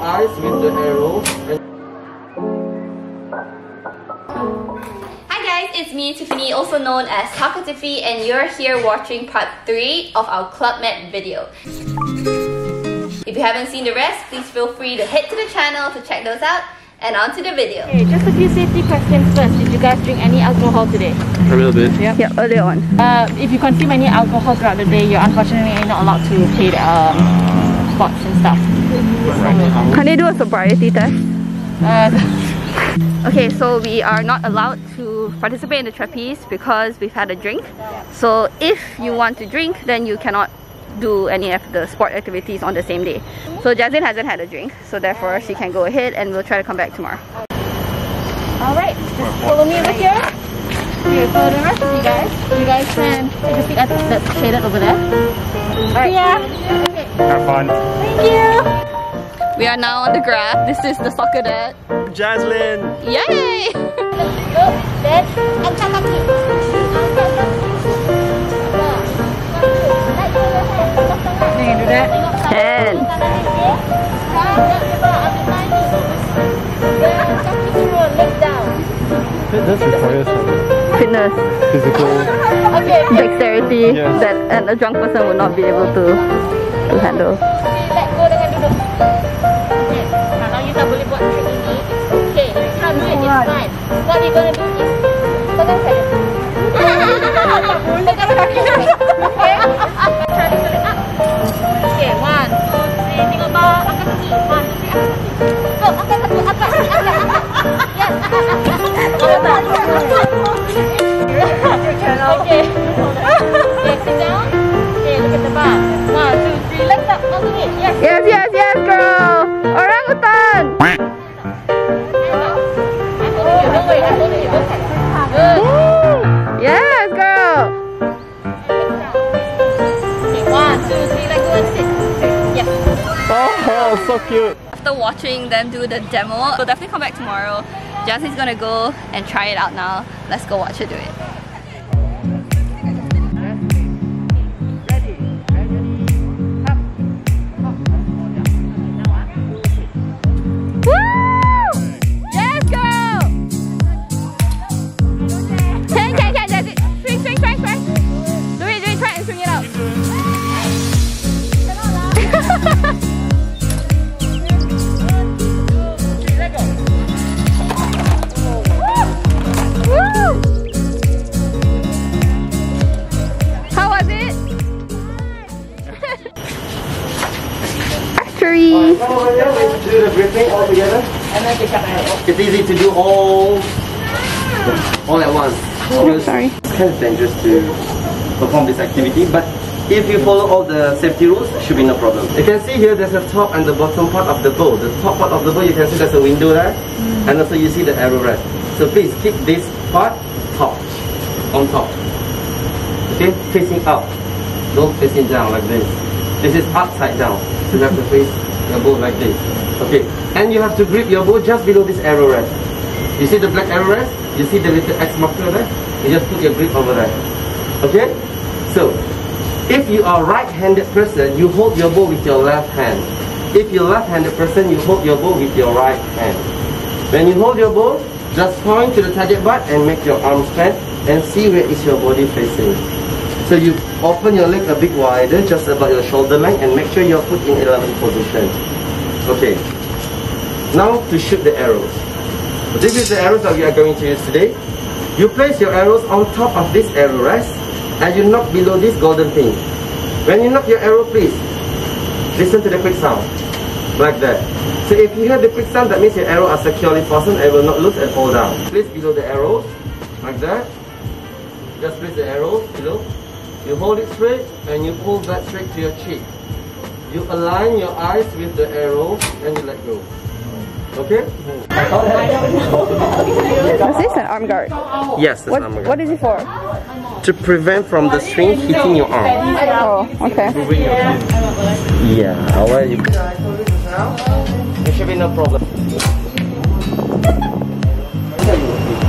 eyes with the arrow. Hi guys, it's me Tiffany, also known as Taco Tiffy, and you're here watching part 3 of our Club Med video. If you haven't seen the rest, please feel free to head to the channel to check those out. And on to the video. Okay, just a few safety questions first. Did you guys drink any alcohol today? A little bit. Yep. Yeah, early on. If you consume any alcohol throughout the day, you're unfortunately not allowed to play the sports and stuff. Can they do a sobriety test? Okay, so we are not allowed to participate in the trapeze because we've had a drink. So if you want to drink, then you cannot do any of the sport activities on the same day. So Jazlyn hasn't had a drink, so therefore she can go ahead and we'll try to come back tomorrow. Alright, just follow me over here. Okay, for the rest of you guys can take a seat that's shaded over there. Alright. Yeah. Okay. Have fun. Thank you. We are now on the grass. This is the soccer dad. Jazlyn! Yay! Go, then angkat kaki. Angkat kaki. Can you do that? Can. That requires some Fitness. physical Dexterity, Yes. that a drunk person would not be able to handle. Let go dengan duduk. Yes. Kalau you tak boleh buat trick ini, it's okay. You can't do it, it's fine. What we gonna do is pegang saya. Pegang kaki. Okay. Try to pull it up. Okay, 1, 2, 3. Tengok bawah, angkat kaki. 1, 2, 3, angkat kaki. Go, angkat kaki, angkat. Yes. Okay. Okay, sit down. Okay, look at the bar. 1, 2, 3, legs up, onto it. Yes. Yes, yes, yes, girl! Orangutan! Don't wait, I'm holding you. Good. Yes, girl! Okay, 1, 2, 3, legs up, sit. Yes. Oh, so cute! After watching them do the demo, we'll definitely come back tomorrow. Jassie's gonna go and try it out now. Let's go watch her do it. Do the gripping all together. It's easy to do all at once. Oh, sorry. It's kind of dangerous to perform this activity, but if you follow all the safety rules, it should be no problem. You can see here there's a top and the bottom part of the bow. The top part of the bow, you can see there's a window there, and also you see the arrow rest. So please keep this part on top. Okay, facing up. Don't facing down like this. This is upside down. So you have to face your bow like this. Okay, and you have to grip your bow just below this arrow rest. You see the black arrow rest? You see the little X marker there? You just put your grip over there. Okay? So, if you are right-handed person, you hold your bow with your left hand. If you're left-handed person, you hold your bow with your right hand. When you hold your bow, just point to the target butt and make your arm straight and see where is your body facing. So you open your leg a bit wider, just about your shoulder length, and make sure you're put in 11 position. Okay. Now to shoot the arrows. This is the arrows that we are going to use today. You place your arrows on top of this arrow rest, and you knock below this golden thing. When you knock your arrow, please listen to the quick sound, like that. So if you hear the quick sound, that means your arrow are securely fastened and will not loose and fall down. Place below the arrow, like that. Just place the arrow below. You hold it straight and you pull that straight to your cheek. You align your eyes with the arrow and you let go. Okay? Is this an arm guard? Yes, that's an arm guard. What is it for? To prevent from the string hitting your arm. Oh, okay. Yeah, alright. There should be no problem.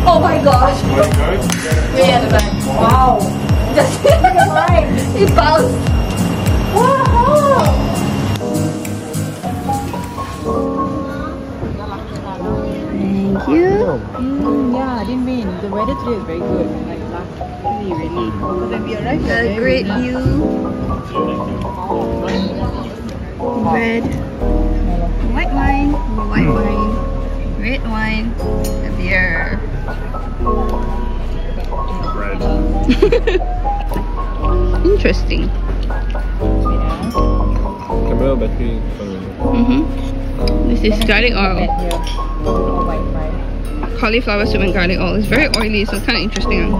Oh my gosh! Way at the back. Wow! Just look at mine! It bounced! Wow! well. Yeah, I didn't mean the weather today is very good. Like last really. Because when we arrived, The great view. Red. White wine. White wine. Red wine. A beer. Bread. Interesting. Camera battery. This is garlic oil. White wine. Cauliflower soup and garlic oil. It's very oily, so it's kind of interesting.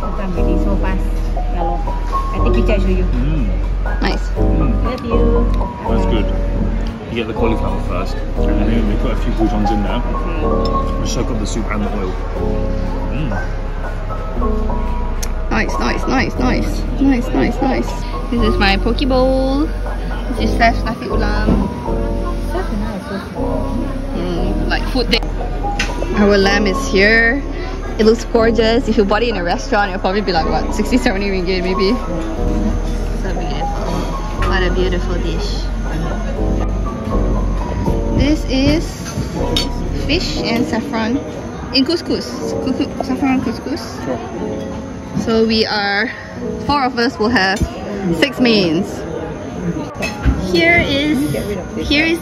Sometimes really so fast. Yeah, lor. I take picture show you. Nice. Love you. That's good. You get the cauliflower first, and then we put a few croutons in there. We soak up the soup and the oil. Nice, nice, nice, nice. Nice, nice, nice. This is my poke bowl. This is Seth's nasi ulam. Such a nice restaurant. Like food day. Our lamb is here. It looks gorgeous. If you bought it in a restaurant, it'll probably be like what, 60, 70 ringgit maybe. So beautiful. What a beautiful dish. This is fish and saffron in couscous. Saffron couscous. So we are, 4 of us will have 6 mains. Here is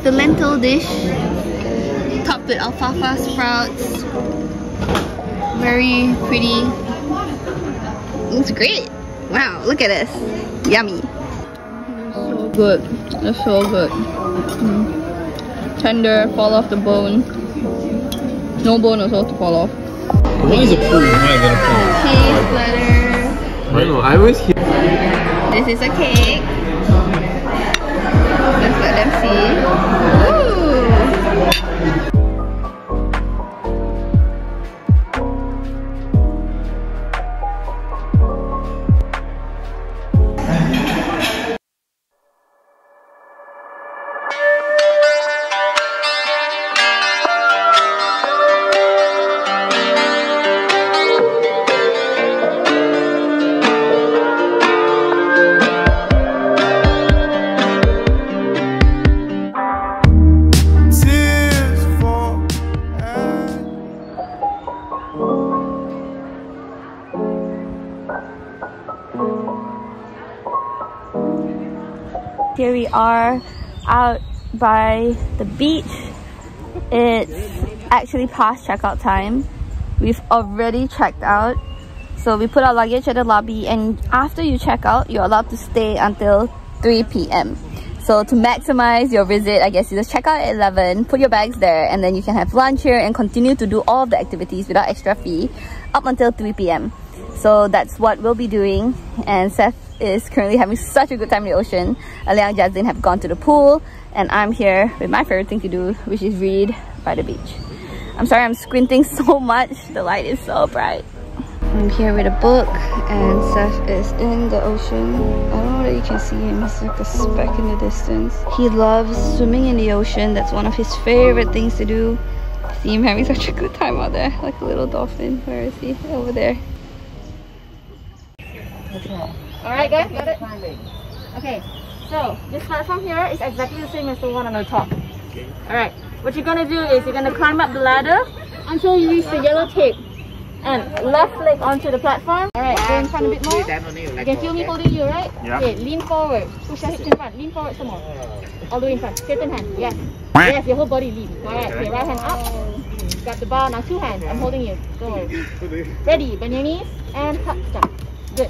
the lentil dish, topped with alfalfa sprouts. Very pretty. Looks great. Wow, look at this. Yummy. So good. It's so good. Tender, fall off the bone. No bone also to fall off. Why is a pool higher than a pond? Cheese platter. I know, I always hear. This is a cake. Let's let them see. Ooh. Here we are out by the beach. It's actually past checkout time. We've already checked out. So we put our luggage at the lobby, and after you check out, you're allowed to stay until 3 p.m. So to maximize your visit, I guess you just check out at 11, put your bags there, and then you can have lunch here and continue to do all of the activities without extra fee up until 3 p.m. So that's what we'll be doing, and Seth is currently having such a good time in the ocean. Alia and Jazlyn have gone to the pool, and I'm here with my favorite thing to do, which is read by the beach. I'm sorry I'm squinting so much, the light is so bright. I'm here with a book, and Seth is in the ocean. I don't know whether you can see him, he's like a speck in the distance. He loves swimming in the ocean, that's one of his favorite things to do. I see him having such a good time out there, like a little dolphin. Where is he? Over there. Alright guys, got it? Okay, so this platform here is exactly the same as the one on the top. Alright, what you're gonna do is you're gonna climb up the ladder until you reach the yellow tape and left leg onto the platform. Alright, go in front a bit more. You can feel me holding you, right? Yeah. Okay, lean forward. Push your hips in front. Lean forward some more. All the way in front. Straighten hand. Yes. Yes, your whole body lean. Alright, okay, right hand up. Got the bar. Now 2 hands. I'm holding you. Go. Ready. Bend your knees and hop stop. Good.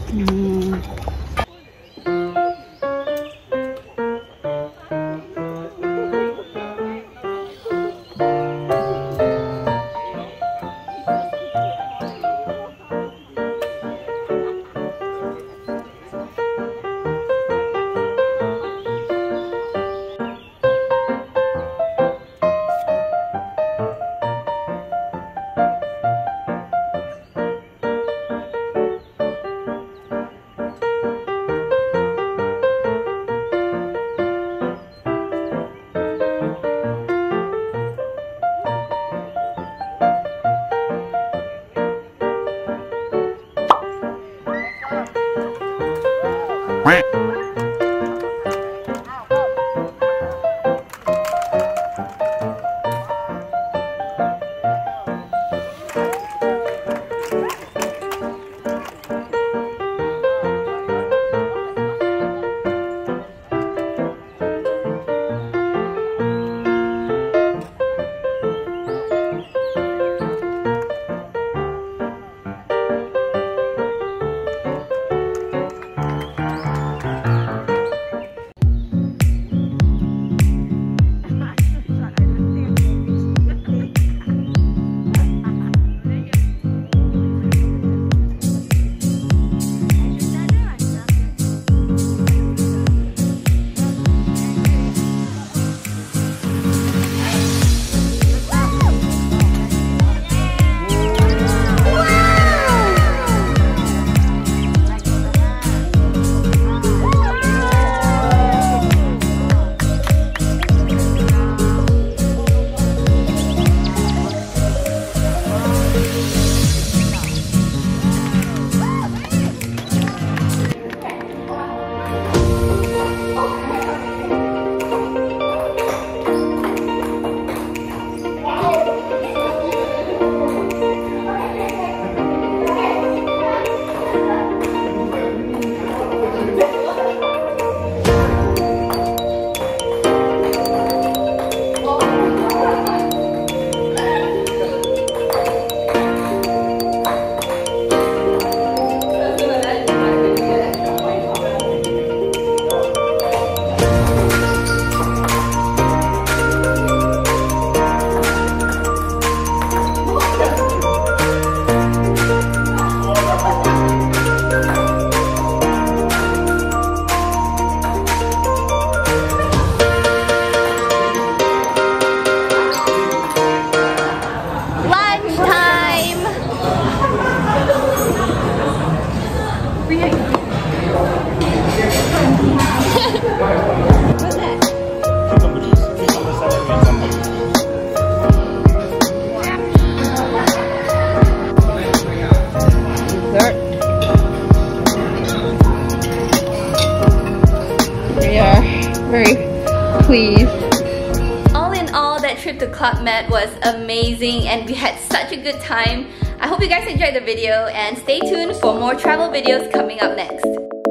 trip to Club Med was amazing and we had such a good time. I hope you guys enjoyed the video and stay tuned for more travel videos coming up next.